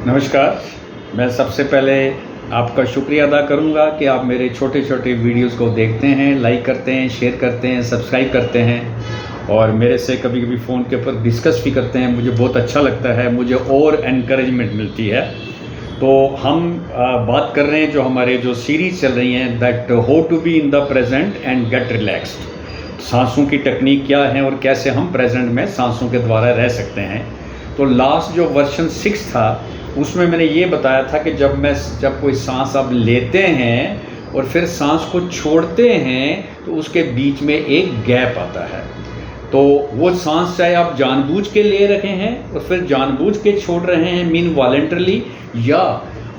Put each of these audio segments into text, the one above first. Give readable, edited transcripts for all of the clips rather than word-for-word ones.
नमस्कार। मैं सबसे पहले आपका शुक्रिया अदा करूंगा कि आप मेरे छोटे छोटे वीडियोस को देखते हैं, लाइक करते हैं, शेयर करते हैं, सब्सक्राइब करते हैं और मेरे से कभी कभी फ़ोन के ऊपर डिस्कस भी करते हैं। मुझे बहुत अच्छा लगता है, मुझे और एनकरेजमेंट मिलती है। तो हम बात कर रहे हैं जो सीरीज़ चल रही हैं, that how to be in the present and get relaxed. सांसों की टेक्निक क्या है और कैसे हम प्रेजेंट में सांसों के द्वारा रह सकते हैं। तो लास्ट जो वर्जन 6 था उसमें मैंने ये बताया था कि जब कोई सांस आप लेते हैं और फिर सांस को छोड़ते हैं तो उसके बीच में एक गैप आता है। तो वो सांस चाहे आप जानबूझ के ले रहे हैं और फिर जानबूझ के छोड़ रहे हैं मीन वॉलेंटरली, या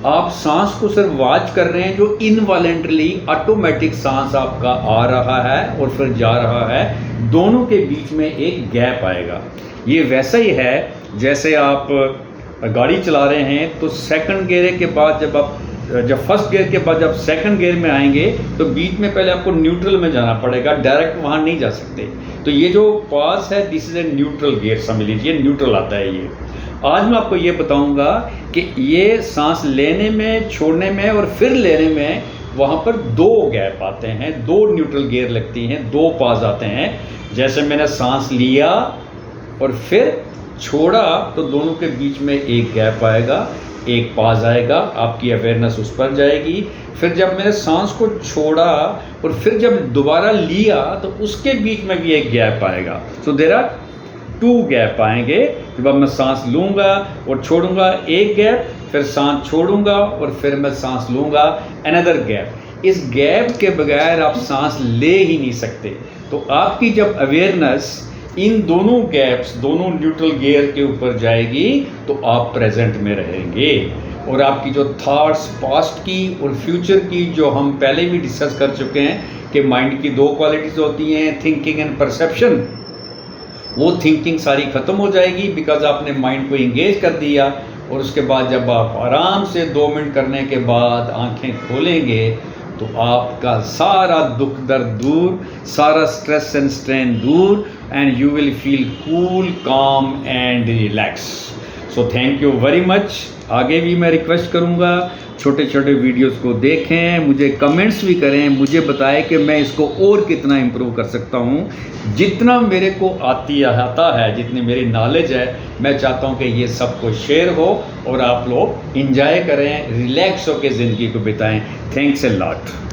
आप सांस को सिर्फ वॉच कर रहे हैं जो इनवॉलेंटरली ऑटोमेटिक सांस आपका आ रहा है और फिर जा रहा है, दोनों के बीच में एक गैप आएगा। ये वैसा ही है जैसे आप गाड़ी चला रहे हैं तो सेकंड गियर के बाद जब फर्स्ट गियर के बाद जब सेकंड गियर में आएंगे तो बीच में पहले आपको न्यूट्रल में जाना पड़ेगा, डायरेक्ट वहाँ नहीं जा सकते। तो ये जो पास है this is a neutral gear, समझ लीजिए न्यूट्रल आता है ये। आज मैं आपको ये बताऊंगा कि ये सांस लेने में, छोड़ने में और फिर लेने में वहाँ पर दो गैप आते हैं, दो न्यूट्रल गियर लगती हैं, दो पाज आते हैं। जैसे मैंने सांस लिया और फिर छोड़ा तो दोनों के बीच में एक गैप आएगा, एक पाज आएगा, आपकी अवेयरनेस उस पर जाएगी। फिर जब मैंने सांस को छोड़ा और फिर जब दोबारा लिया तो उसके बीच में भी एक गैप आएगा। सो देयर आर 2 गैप आएंगे। जब अब मैं सांस लूँगा और छोड़ूंगा एक गैप, फिर सांस छोड़ूंगा और फिर मैं सांस लूँगा अनदर गैप। इस गैप के बगैर आप सांस ले ही नहीं सकते। तो आपकी जब अवेयरनेस इन दोनों गैप्स, दोनों न्यूट्रल गियर के ऊपर जाएगी तो आप प्रेजेंट में रहेंगे और आपकी जो थॉट्स पास्ट की और फ्यूचर की, जो हम पहले भी डिस्कस कर चुके हैं कि माइंड की 2 क्वालिटीज़ होती हैं, थिंकिंग एंड परसेप्शन, वो थिंकिंग सारी ख़त्म हो जाएगी बिकॉज आपने माइंड को इंगेज कर दिया। और उसके बाद जब आप आराम से 2 मिनट करने के बाद आंखें खोलेंगे तो आपका सारा दुख दर्द दूर, सारा स्ट्रेस एंड स्ट्रेन दूर, and you will feel cool, calm and relax. So thank you very much. आगे भी मैं रिक्वेस्ट करूँगा छोटे छोटे वीडियोस को देखें, मुझे कमेंट्स भी करें, मुझे बताएं कि मैं इसको और कितना इम्प्रूव कर सकता हूँ। जितना मेरे को आता है, जितनी मेरी नॉलेज है, मैं चाहता हूँ कि ये सबको शेयर हो और आप लोग इंजॉय करें, रिलैक्स होकर ज़िंदगी को बिताएं। Thanks a lot.